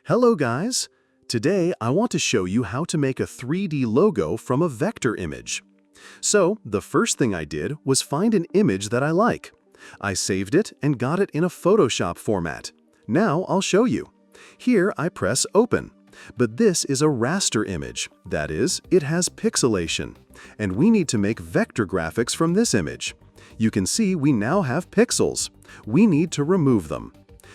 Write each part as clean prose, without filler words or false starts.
Hello guys! Today I want to show you how to make a 3D logo from a vector image. So the first thing I did was find an image that I like. I saved it and got it in a Photoshop format. Now I'll show you. Here I press Open. But this is a raster image, that is, it has pixelation. And we need to make vector graphics from this image. You can see we now have pixels. We need to remove them.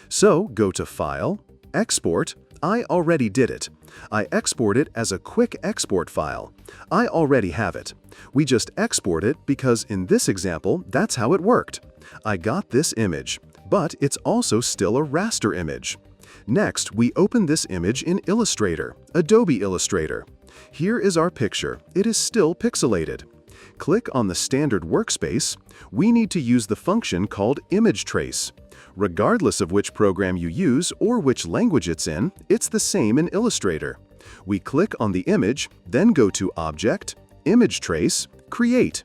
So go to File, Export. I already did it. I export it as a quick export file. I already have it. We just export it because in this example, that's how it worked. I got this image, but it's also still a raster image. Next, we open this image in Illustrator, Adobe Illustrator. Here is our picture. It is still pixelated. Click on the standard workspace. We need to use the function called image trace. Regardless of which program you use or which language it's in, it's the same in Illustrator. We click on the image, then go to Object, Image Trace, Create.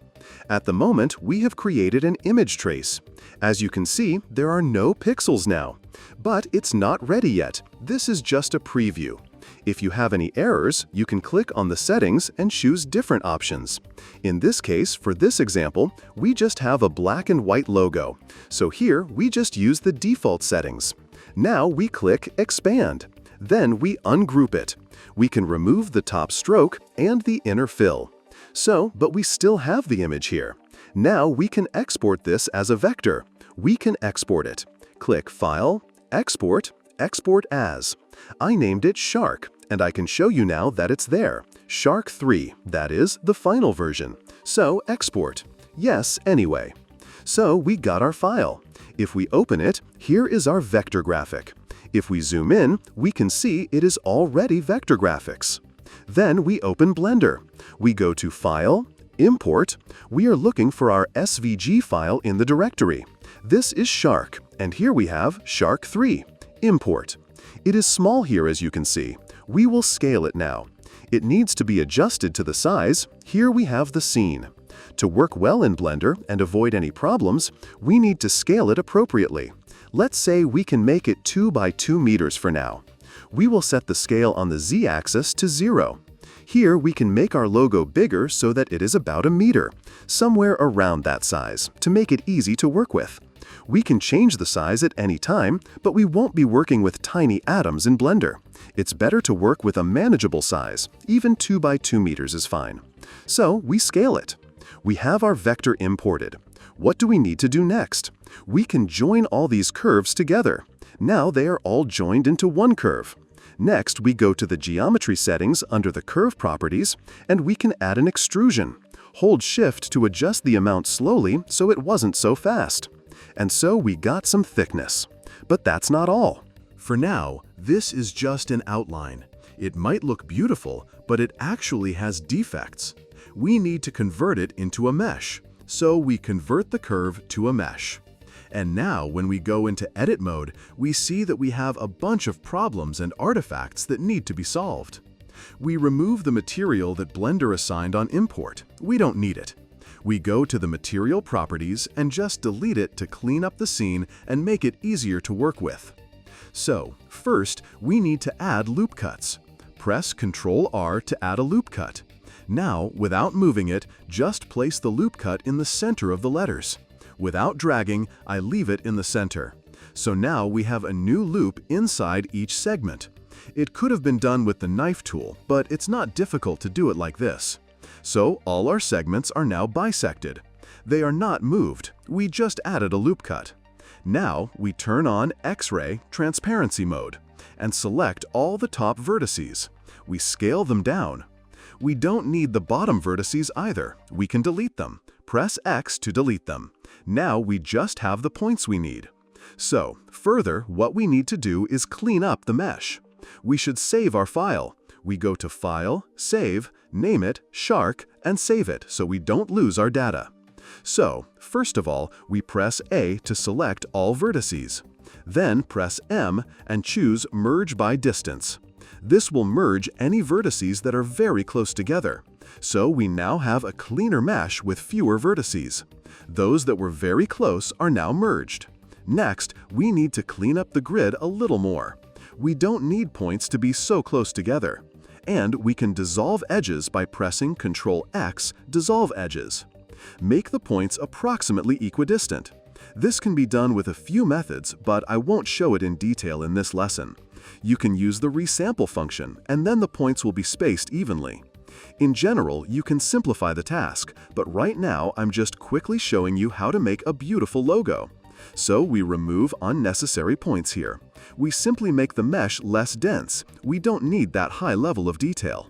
At the moment, we have created an image trace. As you can see, there are no pixels now. But it's not ready yet. This is just a preview. If you have any errors, you can click on the settings and choose different options. In this case, for this example, we just have a black and white logo. So here, we just use the default settings. Now we click Expand. Then we ungroup it. We can remove the top stroke and the inner fill. But we still have the image here. Now we can export this as a vector. We can export it. Click File, Export, Export As. I named it Shark, and I can show you now that it's there. Shark 3, that is, the final version. So export. Yes, anyway. So we got our file. If we open it, here is our vector graphic. If we zoom in, we can see it is already vector graphics. Then we open Blender. We go to File, Import. We are looking for our SVG file in the directory. This is Shark, and here we have Shark 3. Import. It is small here, as you can see. We will scale it now. It needs to be adjusted to the size. Here we have the scene. To work well in Blender and avoid any problems, we need to scale it appropriately. Let's say we can make it 2 by 2 meters for now. We will set the scale on the Z-axis to 0. Here we can make our logo bigger so that it is about a meter, somewhere around that size, to make it easy to work with. We can change the size at any time, but we won't be working with tiny atoms in Blender. It's better to work with a manageable size. Even 2 by 2 meters is fine. So we scale it. We have our vector imported. What do we need to do next? We can join all these curves together. Now they are all joined into one curve. Next, we go to the geometry settings under the curve properties, and we can add an extrusion. Hold Shift to adjust the amount slowly so it wasn't so fast. And so we got some thickness. But that's not all. For now, this is just an outline. It might look beautiful, but it actually has defects. We need to convert it into a mesh. So we convert the curve to a mesh. And now when we go into edit mode, we see that we have a bunch of problems and artifacts that need to be solved. We remove the material that Blender assigned on import. We don't need it. We go to the material properties and just delete it to clean up the scene and make it easier to work with. So, first, we need to add loop cuts. Press Ctrl-R to add a loop cut. Now, without moving it, just place the loop cut in the center of the letters. Without dragging, I leave it in the center. So now we have a new loop inside each segment. It could have been done with the knife tool, but it's not difficult to do it like this. So all our segments are now bisected. They are not moved. We just added a loop cut. Now we turn on X-ray transparency mode and select all the top vertices. We scale them down. We don't need the bottom vertices either. We can delete them. Press X to delete them. Now we just have the points we need. So, further, what we need to do is clean up the mesh. We should save our file. We go to File, Save, name it Shark, and save it so we don't lose our data. So, first of all, we press A to select all vertices. Then press M and choose Merge by Distance. This will merge any vertices that are very close together. So we now have a cleaner mesh with fewer vertices. Those that were very close are now merged. Next, we need to clean up the grid a little more. We don't need points to be so close together. And we can dissolve edges by pressing Ctrl-X, Dissolve Edges. Make the points approximately equidistant. This can be done with a few methods, but I won't show it in detail in this lesson. You can use the resample function, and then the points will be spaced evenly. In general, you can simplify the task, but right now I'm just quickly showing you how to make a beautiful logo. So we remove unnecessary points here. We simply make the mesh less dense. We don't need that high level of detail.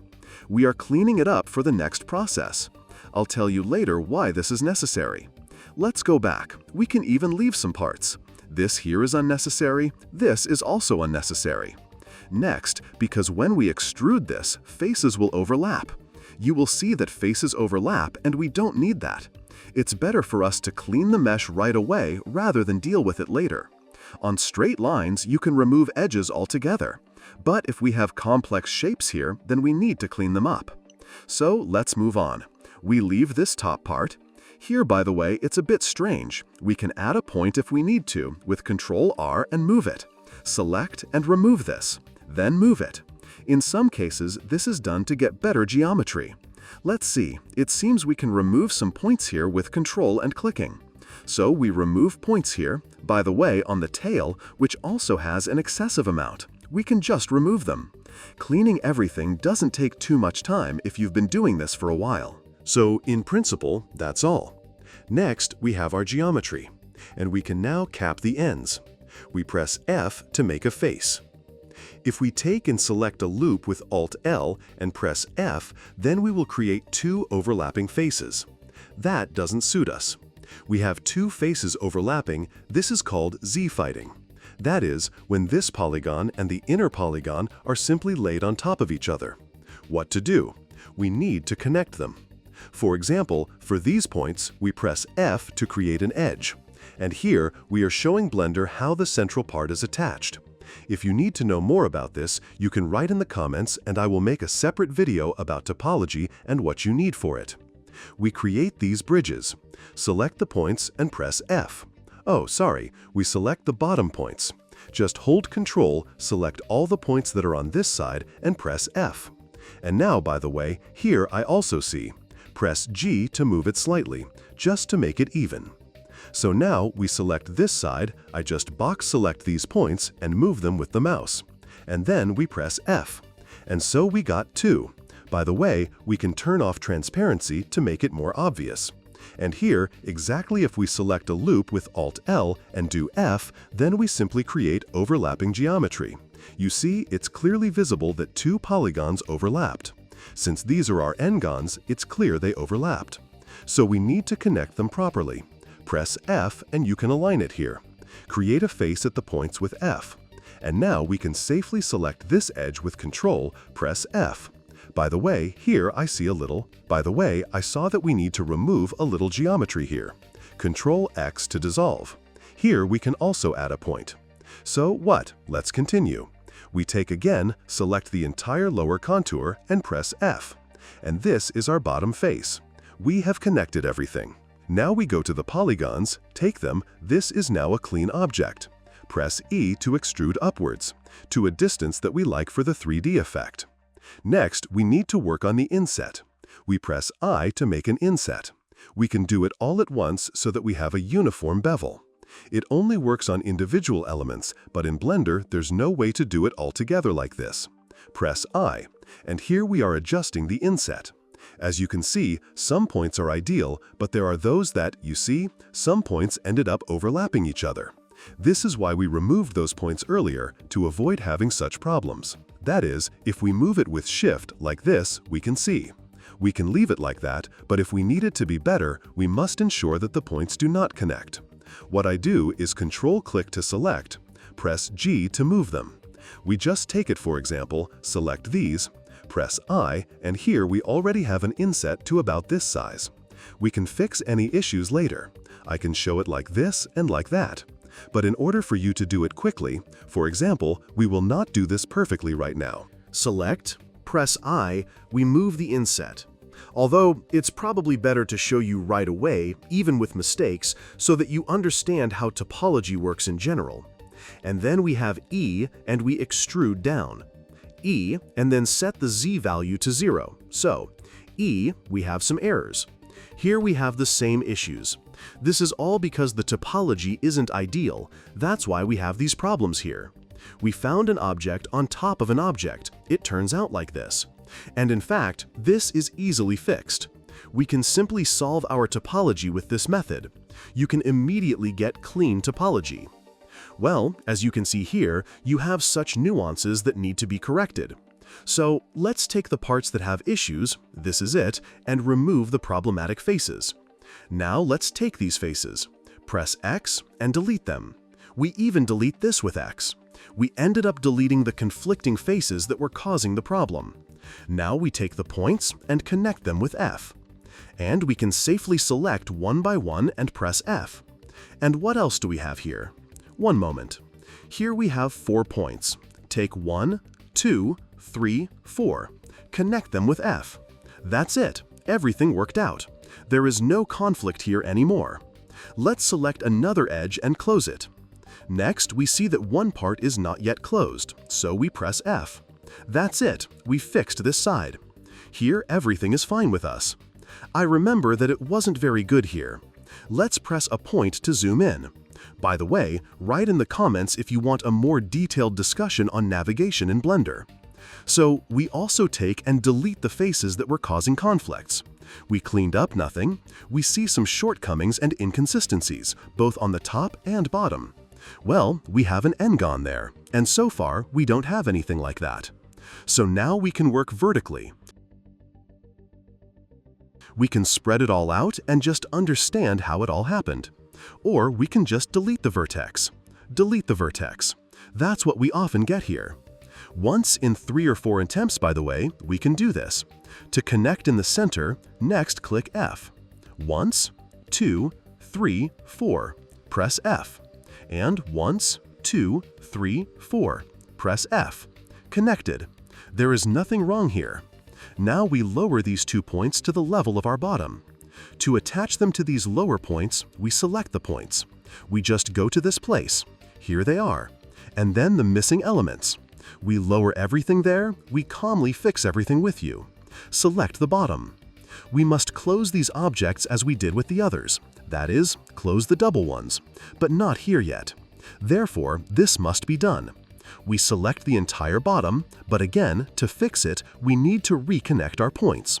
We are cleaning it up for the next process. I'll tell you later why this is necessary. Let's go back. We can even leave some parts. This here is unnecessary. This is also unnecessary. Next, because when we extrude this, faces will overlap. You will see that faces overlap, and we don't need that. It's better for us to clean the mesh right away rather than deal with it later. On straight lines, you can remove edges altogether. But if we have complex shapes here, then we need to clean them up. So let's move on. We leave this top part. Here, by the way, it's a bit strange. We can add a point if we need to with Ctrl-R and move it. Select and remove this, then move it. In some cases, this is done to get better geometry. Let's see, it seems we can remove some points here with Control and clicking. So we remove points here, by the way, on the tail, which also has an excessive amount. We can just remove them. Cleaning everything doesn't take too much time if you've been doing this for a while. So, in principle, that's all. Next, we have our geometry, and we can now cap the ends. We press F to make a face. If we take and select a loop with Alt-L and press F, then we will create two overlapping faces. That doesn't suit us. We have two faces overlapping. This is called Z-fighting. That is, when this polygon and the inner polygon are simply laid on top of each other. What to do? We need to connect them. For example, for these points, we press F to create an edge. And here, we are showing Blender how the central part is attached. If you need to know more about this, you can write in the comments and I will make a separate video about topology and what you need for it. We create these bridges. Select the points and press F. Oh, sorry, we select the bottom points. Just hold Control, select all the points that are on this side and press F. And now, by the way, here I also see. Press G to move it slightly, just to make it even. So now we select this side, I just box select these points and move them with the mouse. And then we press F. And so we got two. By the way, we can turn off transparency to make it more obvious. And here, exactly if we select a loop with Alt-L and do F, then we simply create overlapping geometry. You see, it's clearly visible that two polygons overlapped. Since these are our n-gons, it's clear they overlapped. So we need to connect them properly. Press F and you can align it here. Create a face at the points with F. And now we can safely select this edge with Control, press F. By the way, here I see a little. By the way, I saw that we need to remove a little geometry here. Control-X to dissolve. Here we can also add a point. So what? Let's continue. We take again, select the entire lower contour and press F. And this is our bottom face. We have connected everything. Now we go to the polygons, take them, this is now a clean object. Press E to extrude upwards, to a distance that we like for the 3D effect. Next, we need to work on the inset. We press I to make an inset. We can do it all at once so that we have a uniform bevel. It only works on individual elements, but in Blender, there's no way to do it all together like this. Press I, and here we are adjusting the inset. As you can see, some points are ideal, but there are those that, you see, some points ended up overlapping each other. This is why we removed those points earlier, to avoid having such problems. That is, if we move it with Shift, like this, we can see. We can leave it like that, but if we need it to be better, we must ensure that the points do not connect. What I do is Control-click to select, press G to move them. We just take it, for example, select these, press I, and here we already have an inset to about this size. We can fix any issues later. I can show it like this and like that. But in order for you to do it quickly, for example, we will not do this perfectly right now. Select, press I, we move the inset. Although, it's probably better to show you right away, even with mistakes, so that you understand how topology works in general. And then we have E, and we extrude down. E, and then set the Z value to 0. So, E, we have some errors. Here we have the same issues. This is all because the topology isn't ideal. That's why we have these problems here. We found an object on top of an object. It turns out like this. And in fact, this is easily fixed. We can simply solve our topology with this method. You can immediately get clean topology. Well, as you can see here, you have such nuances that need to be corrected. So let's take the parts that have issues, this is it, and remove the problematic faces. Now let's take these faces. Press X and delete them. We even delete this with X. We ended up deleting the conflicting faces that were causing the problem. Now we take the points and connect them with F. And we can safely select one by one and press F. And what else do we have here? One moment. Here we have 4 points. Take 1, 2, 3, 4. Connect them with F. That's it. Everything worked out. There is no conflict here anymore. Let's select another edge and close it. Next, we see that one part is not yet closed, so we press F. That's it. We fixed this side. Here, everything is fine with us. I remember that it wasn't very good here. Let's press a point to zoom in. By the way, write in the comments if you want a more detailed discussion on navigation in Blender. So we also take and delete the faces that were causing conflicts. We cleaned up nothing. We see some shortcomings and inconsistencies, both on the top and bottom. Well, we have an n-gon there, and so far we don't have anything like that. So now we can work vertically. We can spread it all out and just understand how it all happened. Or we can just delete the vertex. Delete the vertex. That's what we often get here. Once in 3 or 4 attempts, by the way, we can do this. To connect in the center, next click F. Once, 2, 3, 4. Press F. And once, 2, 3, 4. Press F. Connected. There is nothing wrong here. Now we lower these 2 points to the level of our bottom. To attach them to these lower points, we select the points. We just go to this place. Here they are. And then the missing elements. We lower everything there, we calmly fix everything with you. Select the bottom. We must close these objects as we did with the others. That is, close the double ones, but not here yet. Therefore, this must be done. We select the entire bottom, but again, to fix it, we need to reconnect our points.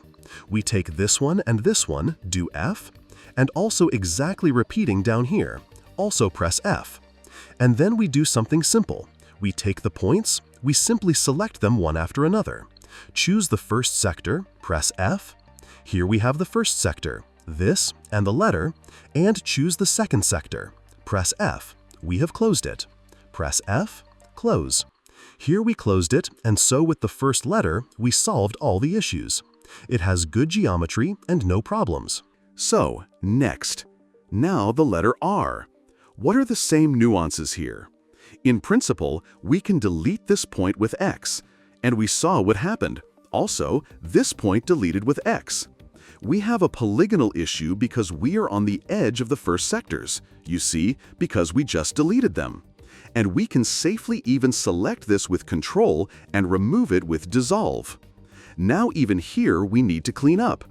We take this one and this one, do F, and also exactly repeating down here, also press F. And then we do something simple. We take the points, we simply select them one after another. Choose the first sector, press F. Here we have the first sector, this and the letter, and choose the second sector. Press F. We have closed it. Press F, close. Here we closed it, and so with the first letter, we solved all the issues. It has good geometry and no problems. So, next. Now the letter R. What are the same nuances here? In principle, we can delete this point with X, and we saw what happened. Also, this point deleted with X. We have a polygonal issue because we are on the edge of the first sectors, you see, because we just deleted them. And we can safely even select this with Control and remove it with Dissolve. Now even here we need to clean up.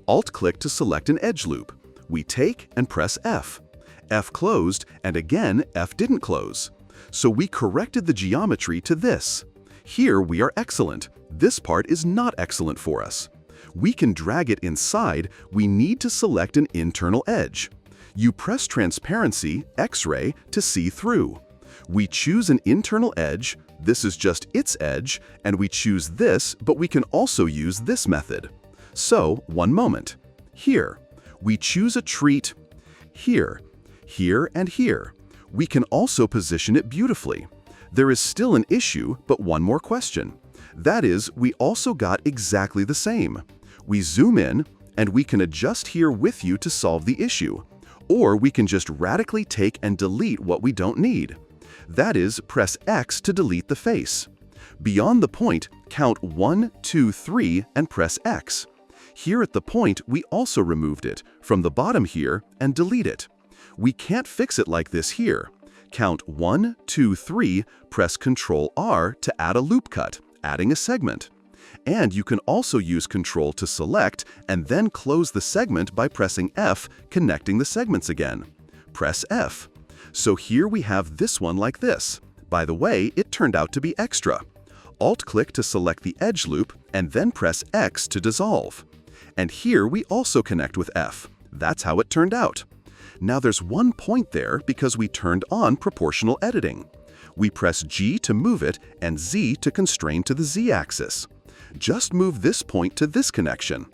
Alt-click to select an edge loop. We take and press F. F closed, and again F didn't close. So we corrected the geometry to this. Here we are excellent. This part is not excellent for us. We can drag it inside. We need to select an internal edge. You press Transparency, X-ray, to see through. We choose an internal edge. This is just its edge, and we choose this, but we can also use this method. So, one moment. Here, we choose a treat. Here, here, and here. We can also position it beautifully. There is still an issue, but one more question. That is, we also got exactly the same. We zoom in, and we can adjust here with you to solve the issue. Or we can just radically take and delete what we don't need. That is, press X to delete the face. Beyond the point, count 1, 2, 3, and press X. Here at the point, we also removed it from the bottom here and delete it. We can't fix it like this here. Count 1, 2, 3, press Ctrl R to add a loop cut, adding a segment. And you can also use Ctrl to select and then close the segment by pressing F, connecting the segments again. Press F. So here we have this one like this. By the way, it turned out to be extra. Alt-click to select the edge loop and then press X to dissolve. And here we also connect with F. That's how it turned out. Now there's one point there because we turned on proportional editing. We press G to move it and Z to constrain to the Z-axis. Just move this point to this connection.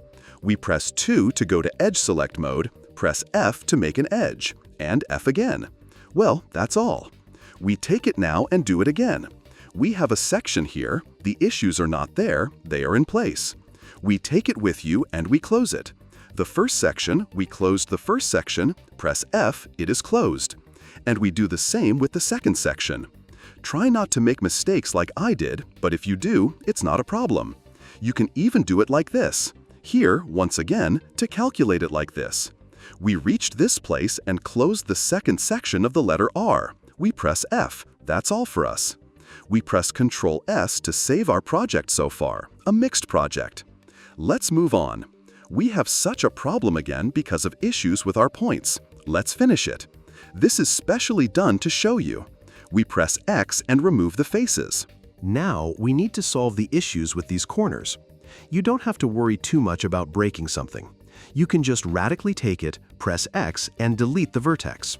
We press 2 to go to edge select mode, press F to make an edge, and F again. Well, that's all. We take it now and do it again. We have a section here. The issues are not there, they are in place. We take it with you and we close it. The first section, we closed the first section, press F, it is closed. And we do the same with the second section. Try not to make mistakes like I did, but if you do, it's not a problem. You can even do it like this. Here, once again, to calculate it like this. We reached this place and closed the second section of the letter R. We press F. That's all for us. We press Ctrl S to save our project so far, a mixed project. Let's move on. We have such a problem again because of issues with our points. Let's finish it. This is specially done to show you. We press X and remove the faces. Now we need to solve the issues with these corners. You don't have to worry too much about breaking something. You can just radically take it, press X, and delete the vertex.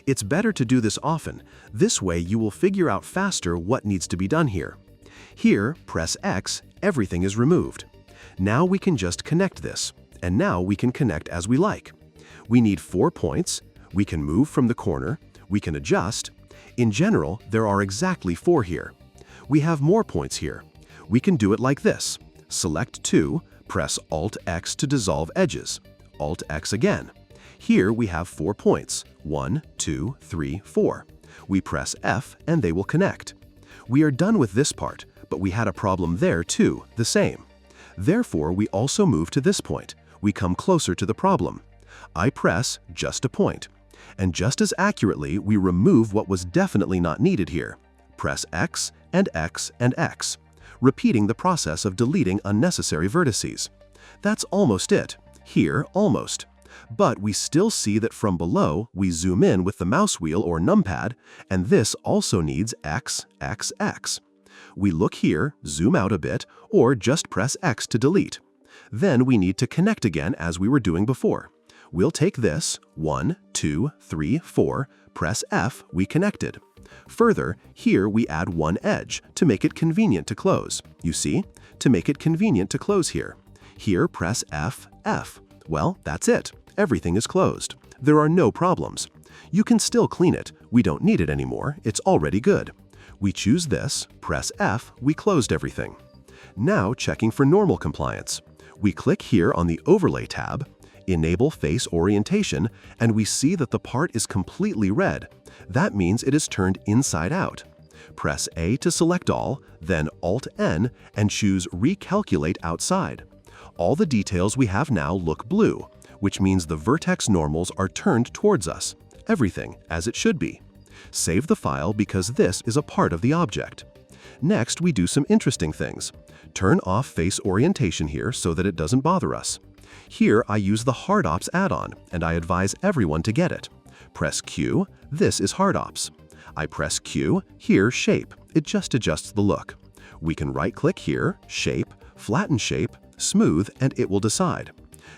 It's better to do this often. This way you will figure out faster what needs to be done here. Here, press X, everything is removed. Now we can just connect this, and now we can connect as we like. We need 4 points, we can move from the corner, we can adjust. In general, there are exactly 4 here. We have more points here. We can do it like this. Select 2, press Alt-X to dissolve edges. Alt-X again. Here we have 4 points. 1, 2, 3, 4. We press F and they will connect. We are done with this part, but we had a problem there too, the same. Therefore, we also move to this point. We come closer to the problem. I press just a point. And just as accurately, we remove what was definitely not needed here. Press X and X and X, repeating the process of deleting unnecessary vertices. That's almost it. Here, almost. But we still see that from below, we zoom in with the mouse wheel or numpad, and this also needs X, X, X. We look here, zoom out a bit, or just press X to delete. Then we need to connect again as we were doing before. We'll take this, 1, 2, 3, 4, press F, we connected. Further, here we add one edge to make it convenient to close. You see? To make it convenient to close here. Here, press F, F. Well, that's it. Everything is closed. There are no problems. You can still clean it. We don't need it anymore. It's already good. We choose this, press F, we closed everything. Now checking for normal compliance. We click here on the Overlay tab, enable face orientation, and we see that the part is completely red. That means it is turned inside out. Press A to select all, then Alt-N and choose Recalculate Outside. All the details we have now look blue, which means the vertex normals are turned towards us. Everything as it should be. Save the file because this is a part of the object. Next, we do some interesting things. Turn off face orientation here so that it doesn't bother us. Here, I use the Hard Ops add-on, and I advise everyone to get it. Press Q, this is Hard Ops. I press Q, here Shape, it just adjusts the look. We can right-click here, Shape, Flatten Shape, Smooth, and it will decide.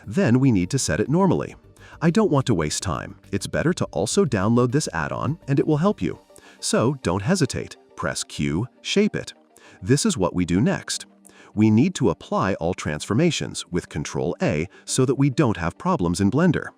Then we need to set it normally. I don't want to waste time. It's better to also download this add-on, and it will help you. So don't hesitate. Press Q, Shape it. This is what we do next. We need to apply all transformations with Ctrl A so that we don't have problems in Blender.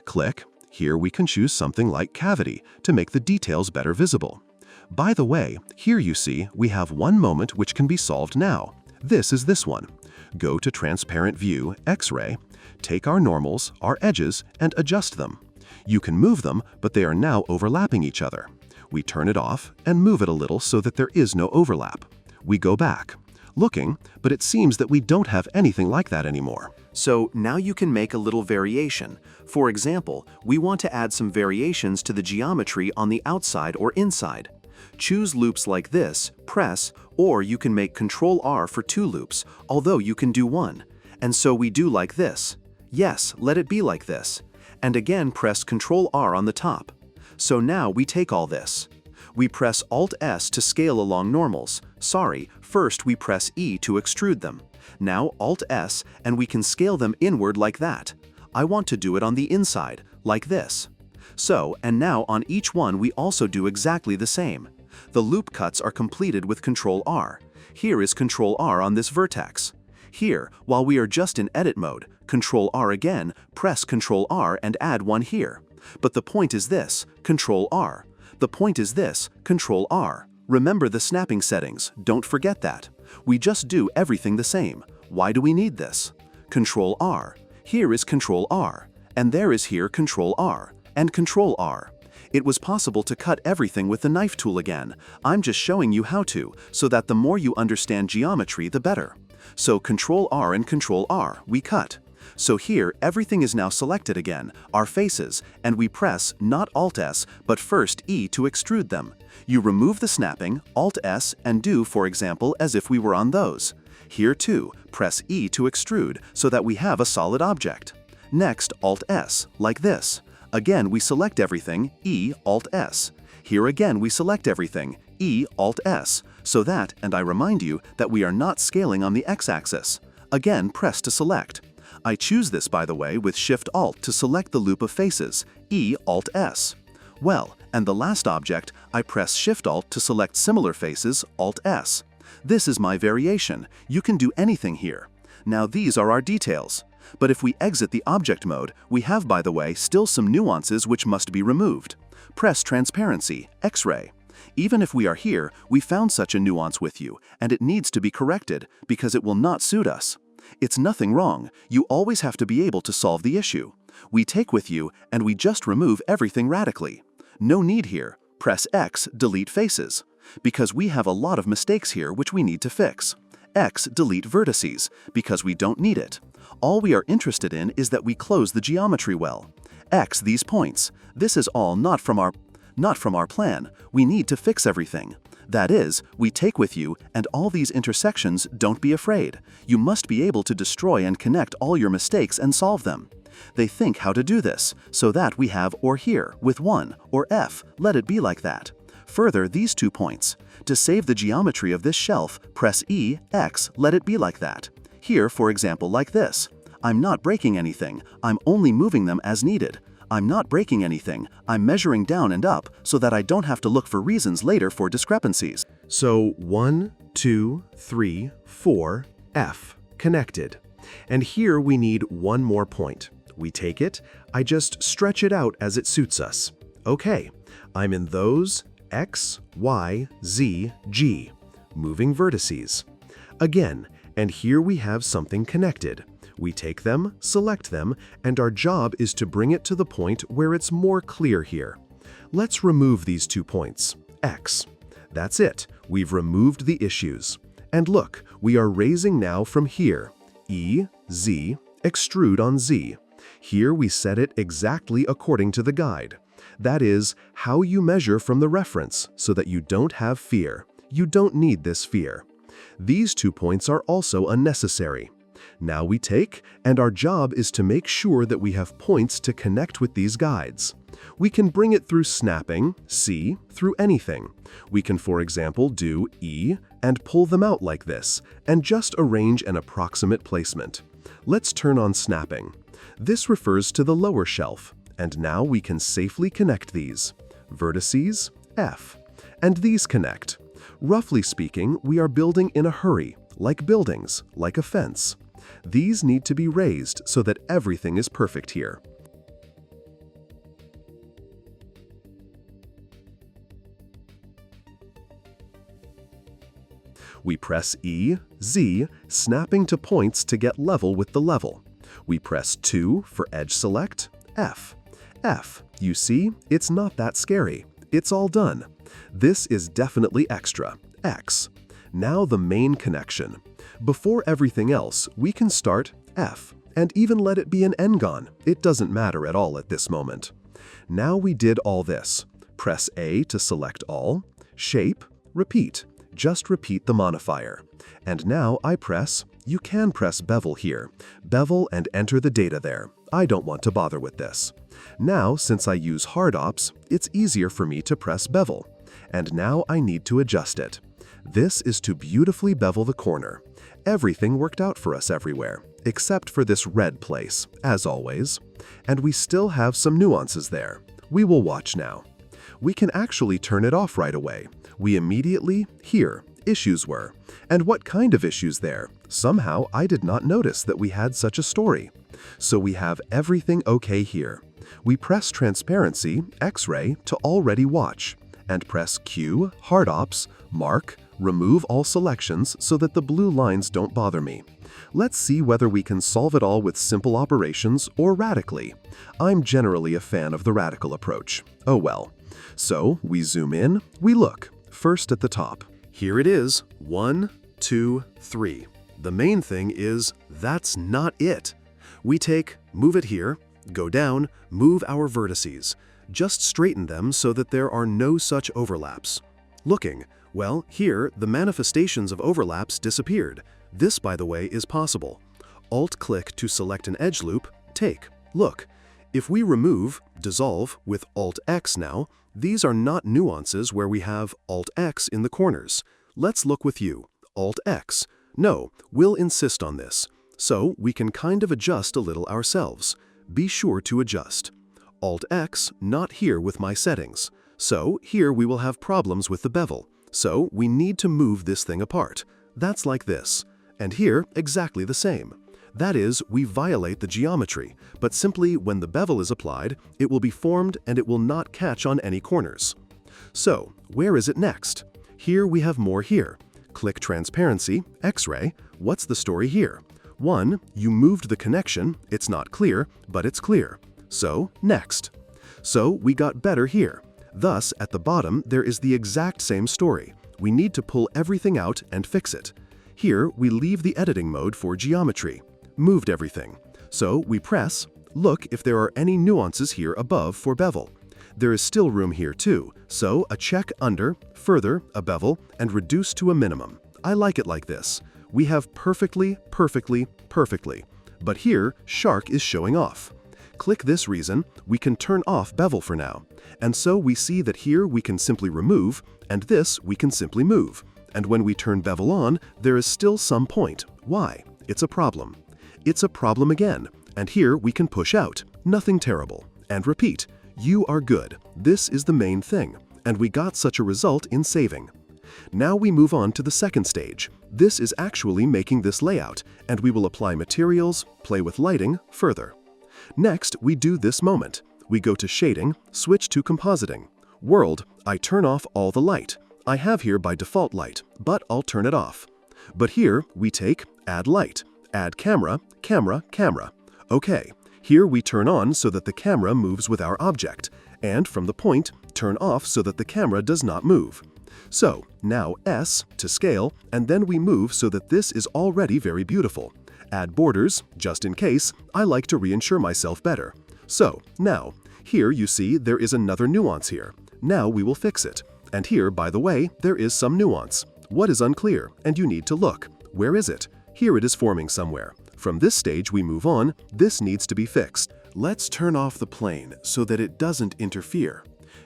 Click. Here we can choose something like Cavity to make the details better visible. By the way, here you see we have one moment which can be solved now. This is this one. Go to Transparent View, X-ray, take our normals, our edges, and adjust them. You can move them, but they are now overlapping each other. We turn it off and move it a little so that there is no overlap. We go back. looking, but it seems that we don't have anything like that anymore. So now you can make a little variation. For example, we want to add some variations to the geometry on the outside or inside. Choose loops like this, press, or you can make Ctrl-R for 2 loops, although you can do 1. And so we do like this. Yes, let it be like this. And again press Ctrl-R on the top. So now we take all this. We press Alt-S to scale along normals. Sorry, first we press E to extrude them. Now Alt-S and we can scale them inward like that. I want to do it on the inside, like this. So, and now on each one we also do exactly the same. The loop cuts are completed with Ctrl-R. Here is Ctrl-R on this vertex. Here, while we are just in edit mode, Ctrl-R again, press Ctrl-R and add one here. But the point is this, Ctrl-R. The point is this, Ctrl-R. Remember the snapping settings, don't forget that. We just do everything the same. Why do we need this? Ctrl-R. Here is Ctrl-R. And there is here Ctrl-R. And Ctrl-R. It was possible to cut everything with the knife tool again. I'm just showing you how to, so that the more you understand geometry, the better. So Ctrl-R and Ctrl-R, we cut. So here, everything is now selected again, our faces, and we press not Alt-S, but first E to extrude them. You remove the snapping, Alt-S, and do, for example, as if we were on those. Here too, press E to extrude so that we have a solid object. Next, Alt-S, like this. Again, we select everything, E, Alt-S. Here again, we select everything, E, Alt-S, so that, and I remind you, that we are not scaling on the X-axis. Again, press to select. I choose this, by the way, with Shift-Alt to select the loop of faces, E, Alt-S. Well, and the last object, I press Shift-Alt to select similar faces, Alt-S. This is my variation. You can do anything here. Now these are our details. But if we exit the object mode, we have, by the way, still some nuances which must be removed. Press Transparency, X-ray. Even if we are here, we found such a nuance with you, and it needs to be corrected because it will not suit us. It's nothing wrong. You always have to be able to solve the issue. We take with you, and we just remove everything radically. No need here. Press X, delete faces. Because we have a lot of mistakes here which we need to fix. X, delete vertices, because we don't need it. All we are interested in is that we close the geometry well. X, these points. This is all not from our plan. We need to fix everything. That is, we take with you, and all these intersections, don't be afraid. You must be able to destroy and connect all your mistakes and solve them. They think how to do this, so that we have or here, with 1, or F, let it be like that. Further, these 2 points. To save the geometry of this shelf, press E, X, let it be like that. Here, for example, like this. I'm not breaking anything, I'm only moving them as needed. I'm not breaking anything, I'm measuring down and up so that I don't have to look for reasons later for discrepancies. So 1, 2, 3, 4, F, connected. And here we need one more point. We take it, I just stretch it out as it suits us. Okay, I'm in those, X, Y, Z, G, moving vertices. Again, and here we have something connected. We take them, select them, and our job is to bring it to the point where it's more clear here. Let's remove these 2 points, X. That's it, we've removed the issues. And look, we are raising now from here, E, Z, extrude on Z. Here we set it exactly according to the guide. That is, how you measure from the reference, so that you don't have fear. You don't need this fear. These 2 points are also unnecessary. Now we take, and our job is to make sure that we have points to connect with these guides. We can bring it through snapping, C, through anything. We can, for example, do E and pull them out like this, and just arrange an approximate placement. Let's turn on snapping. This refers to the lower shelf, and now we can safely connect these. Vertices, F. And these connect. Roughly speaking, we are building in a hurry, like buildings, like a fence. These need to be raised so that everything is perfect here. We press E, Z, snapping to points to get level with the level. We press 2 for edge select, F. F, you see, it's not that scary. It's all done. This is definitely extra, X. Now the main connection. Before everything else, we can start F, and even let it be an n-gon. It doesn't matter at all at this moment. Now we did all this. Press A to select all, shape, repeat. Just repeat the modifier. And now you can press bevel here. Bevel and enter the data there. I don't want to bother with this. Now, since I use hard ops, it's easier for me to press bevel. And now I need to adjust it. This is to beautifully bevel the corner. Everything worked out for us everywhere, except for this red place, as always. And we still have some nuances there. We will watch now. We can actually turn it off right away. We immediately, here, issues were. And what kind of issues there? Somehow I did not notice that we had such a story. So we have everything okay here. We press transparency, X-ray, to already watch, and press Q, hard ops, mark, remove all selections so that the blue lines don't bother me. Let's see whether we can solve it all with simple operations or radically. I'm generally a fan of the radical approach. Oh well. So we zoom in, we look, first at the top. Here it is, 1, 2, 3. The main thing is, that's not it. We move it here, go down, move our vertices. Just straighten them so that there are no such overlaps. Looking, well, here the manifestations of overlaps disappeared. This, by the way, is possible. Alt-click to select an edge loop, look. If we remove, dissolve, with Alt-X now, these are not nuances where we have Alt-X in the corners. Let's look with you. Alt-X. No, we'll insist on this. So we can kind of adjust a little ourselves. Be sure to adjust. Alt-X, not here with my settings. So here we will have problems with the bevel. So we need to move this thing apart. That's like this. And here, exactly the same. That is, we violate the geometry, but simply when the bevel is applied, it will be formed and it will not catch on any corners. So, where is it next? Here we have more here. Click Transparency, X-ray. What's the story here? 1. You moved the connection. It's not clear, but it's clear. So, next. So, we got better here. Thus, at the bottom, there is the exact same story. We need to pull everything out and fix it. Here, we leave the editing mode for geometry. Moved everything. So we press, look if there are any nuances here above for bevel. There is still room here too, so a check under, further, a bevel, and reduce to a minimum. I like it like this. We have perfectly. But here, shark is showing off. Click this reason, we can turn off bevel for now. And so we see that here we can simply remove, and this we can simply move. And when we turn bevel on, there is still some point. Why? It's a problem. It's a problem again, and here we can push out. Nothing terrible. And repeat. You are good. This is the main thing. And we got such a result in saving. Now we move on to the second stage. This is actually making this layout, and we will apply materials, play with lighting, further. Next, we do this moment. We go to Shading, switch to Compositing. World, I turn off all the light. I have here by default light, but I'll turn it off. But here we Add Light, Add Camera, Camera, Camera. Okay, here we turn on so that the camera moves with our object, and from the point, turn off so that the camera does not move. So, now S to scale, and then we move so that this is already very beautiful. Add borders, just in case, I like to reinsure myself better. So, now, here you see there is another nuance here. Now we will fix it. And here, by the way, there is some nuance. What is unclear? And you need to look. Where is it? Here it is forming somewhere. From this stage we move on. This needs to be fixed. Let's turn off the plane so that it doesn't interfere.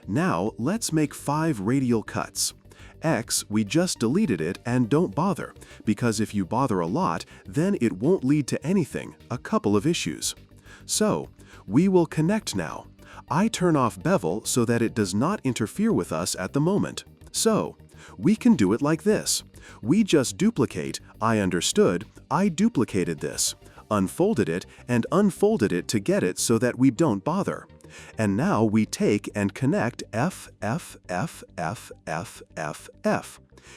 Now let's make 5 radial cuts. X, we just deleted it and don't bother, because if you bother a lot, then it won't lead to anything, a couple of issues. So, we will connect now. I turn off bevel so that it does not interfere with us at the moment. So, we can do it like this. We just duplicate, I understood, I duplicated this, unfolded it, and unfolded it to get it so that we don't bother. And now we take and connect F.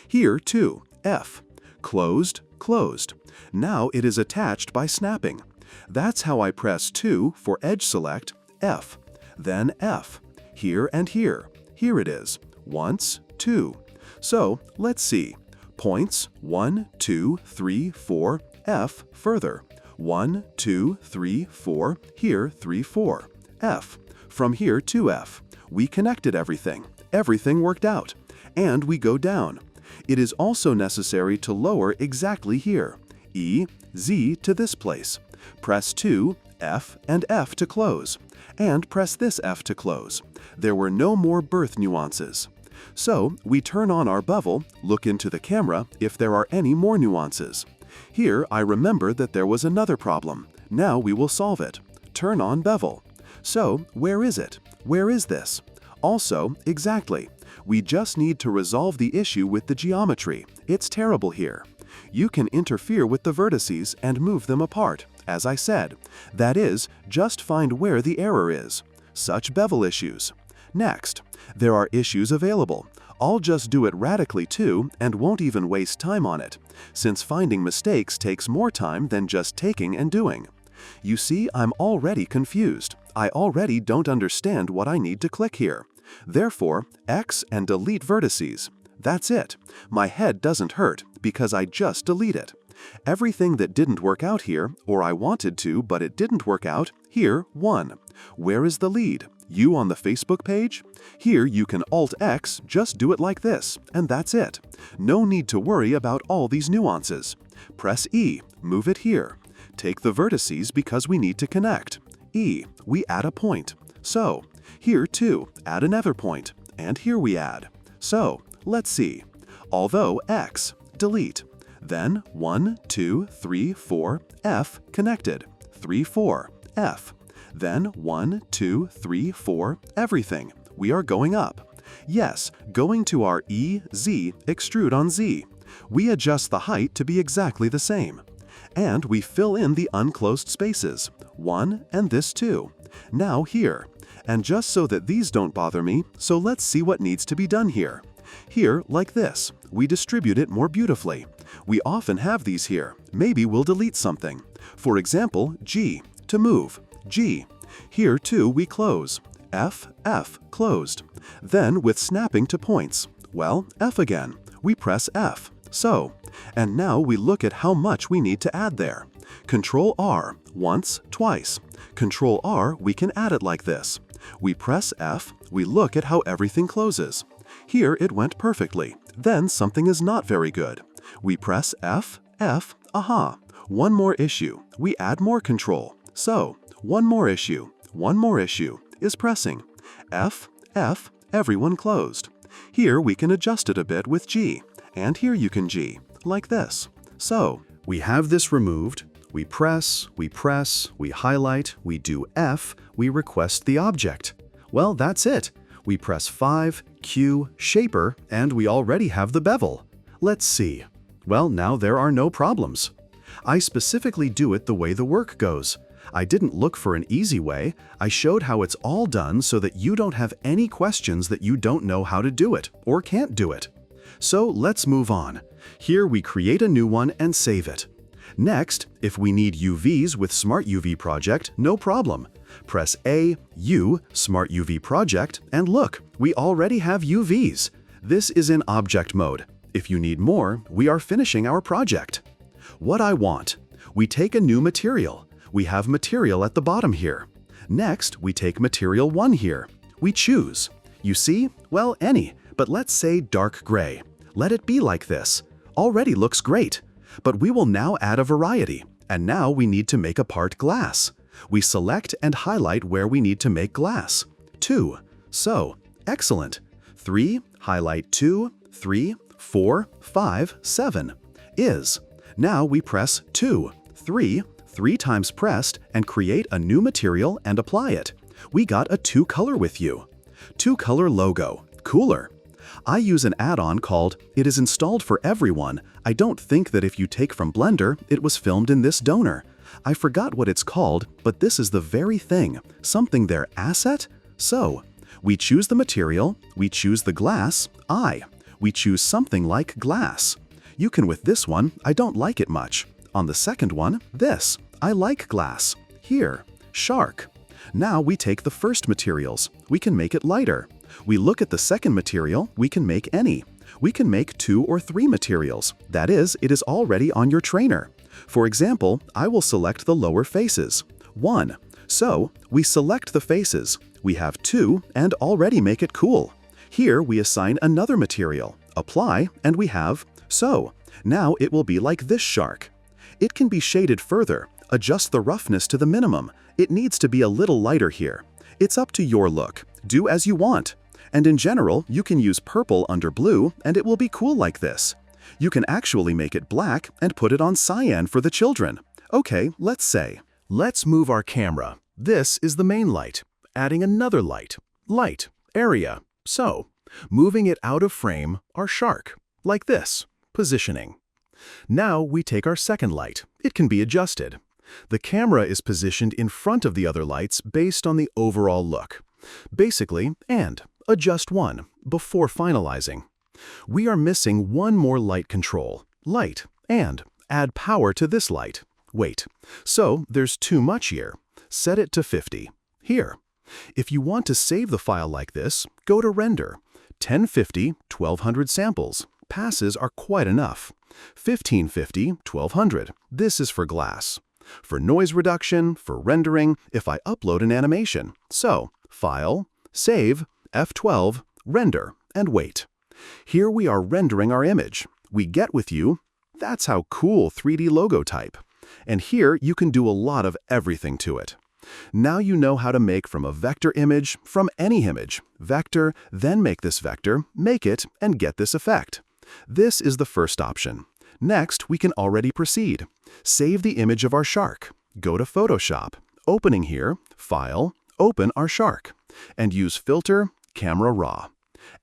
Here too, F. Closed, closed. Now it is attached by snapping. That's how I press 2 for edge select, F. Then F. Here and here. Here it is. Once, 2. So, let's see. Points 1, 2, 3, 4, F further. 1, 2, 3, 4, here 3, 4, F. From here to F. We connected everything. Everything worked out. And we go down. It is also necessary to lower exactly here. E, Z to this place. Press 2, F, and F to close. And press this F to close. There were no more birth nuances. So, we turn on our bevel, look into the camera if there are any more nuances. Here, I remember that there was another problem. Now we will solve it. Turn on bevel. So, where is it? Where is this? Also, exactly. We just need to resolve the issue with the geometry. It's terrible here. You can interfere with the vertices and move them apart, as I said. That is, just find where the error is. Such bevel issues. Next, there are issues available. I'll just do it radically too and won't even waste time on it, since finding mistakes takes more time than just taking and doing. You see, I'm already confused. I already don't understand what I need to click here. Therefore, X and delete vertices. That's it. My head doesn't hurt because I just delete it. Everything that didn't work out here, or I wanted to but it didn't work out, here, 1. Where is the lead? You on the Facebook page? Here you can Alt-X, just do it like this, and that's it. No need to worry about all these nuances. Press E, move it here. Take the vertices because we need to connect. E, we add a point. So, here too, add another point, and here we add. So, let's see. Although X, delete. Then 1, 2, 3, 4, F connected. 3, 4, F. Then 1, 2, 3, 4, everything. We are going up. Yes, going to our E, Z, extrude on Z. We adjust the height to be exactly the same. And we fill in the unclosed spaces. 1 and this too. Now here. And just so that these don't bother me, so let's see what needs to be done here. Here, like this, we distribute it more beautifully. We often have these here. Maybe we'll delete something. For example, G, to move. G. Here too we close. F, F, closed. Then with snapping to points. Well, F again. We press F. So. And now we look at how much we need to add there. Control R, once, twice. Control R, we can add it like this. We press F, we look at how everything closes. Here it went perfectly. Then something is not very good. We press F, F, aha. One more issue. We add more control. So, one more issue is pressing. F, F, everyone closed. Here we can adjust it a bit with G. And here you can G, like this. So, We have this removed. We press, we highlight, we do F, we request the object. Well, that's it. We press 5, Q, Shaper, and we already have the bevel. Let's see. Well, now there are no problems. I specifically do it the way the work goes. I didn't look for an easy way. I showed how it's all done so that you don't have any questions that you don't know how to do it or can't do it. So let's move on. Here we create a new one and save it. Next, if we need UVs with Smart UV Project, no problem. Press A, U, Smart UV Project, and look, we already have UVs. This is in object mode. If you need more, we are finishing our project. What I want. We take a new material. We have material at the bottom here. Next, we take material 1 here. We choose. You see? Well, any, but let's say dark gray. Let it be like this. Already looks great. But we will now add a variety, and now we need to make a part glass. We select and highlight where we need to make glass. 2. So, excellent. 3, highlight 2, 3, 4, 5, 7. Is. Now we press 2, 3, 3 times pressed, and create a new material and apply it. We got a 2-color with you. 2-color logo. Cooler. I use an add-on called It is installed for everyone. I don't think that if you take from Blender, it was filmed in this donor. I forgot what it's called, but this is the very thing. Something there, asset? So, we choose the material, we choose the glass, we choose something like glass. You can with this one, I don't like it much. On the second one, this, I like glass. Here, shark. Now we take the first materials, we can make it lighter. We look at the second material, we can make any. We can make 2 or 3 materials. That is, it is already on your trainer. For example, I will select the lower faces. 1. So, we select the faces. We have 2 and already make it cool. Here we assign another material, apply, and we have so. Now it will be like this shark. It can be shaded further. Adjust the roughness to the minimum. It needs to be a little lighter here. It's up to your look. Do as you want. And in general, you can use purple under blue and it will be cool like this. You can actually make it black and put it on cyan for the children. Okay, let's say. Let's move our camera. This is the main light. Adding another light. Light. Area. So, moving it out of frame, our shark. Like this. Positioning. Now we take our second light. It can be adjusted. The camera is positioned in front of the other lights based on the overall look. Basically, and adjust one before finalizing. We are missing one more light control. Light, and add power to this light. Wait, so there's too much here. Set it to 50. Here. If you want to save the file like this, go to Render. 1050, 1200 samples. Passes are quite enough. 1550, 1200. This is for glass. For noise reduction, for rendering, if I upload an animation. So, File, Save, F12, Render, and wait. Here we are rendering our image. We get with you. That's how cool 3D logo type. And here you can do a lot of everything to it. Now you know how to make from a vector image, from any image, vector, then make this vector, make it, and get this effect. This is the first option. Next, we can already proceed. Save the image of our shark. Go to Photoshop. Opening here, File, Open our shark. And use Filter, Camera Raw.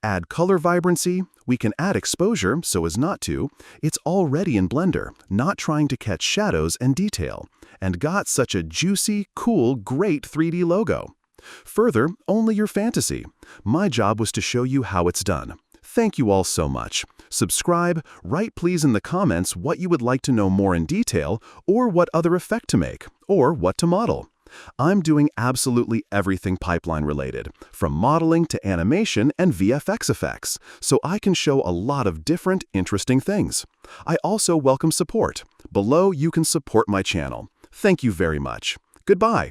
Add color vibrancy. We can add exposure so as not to. It's already in Blender, not trying to catch shadows and detail. And got such a juicy, cool, great 3D logo. Further, only your fantasy. My job was to show you how it's done. Thank you all so much. Subscribe, write please in the comments what you would like to know more in detail, or what other effect to make, or what to model. I'm doing absolutely everything pipeline related, from modeling to animation and VFX effects, so I can show a lot of different, interesting things. I also welcome support. Below, you can support my channel. Thank you very much. Goodbye.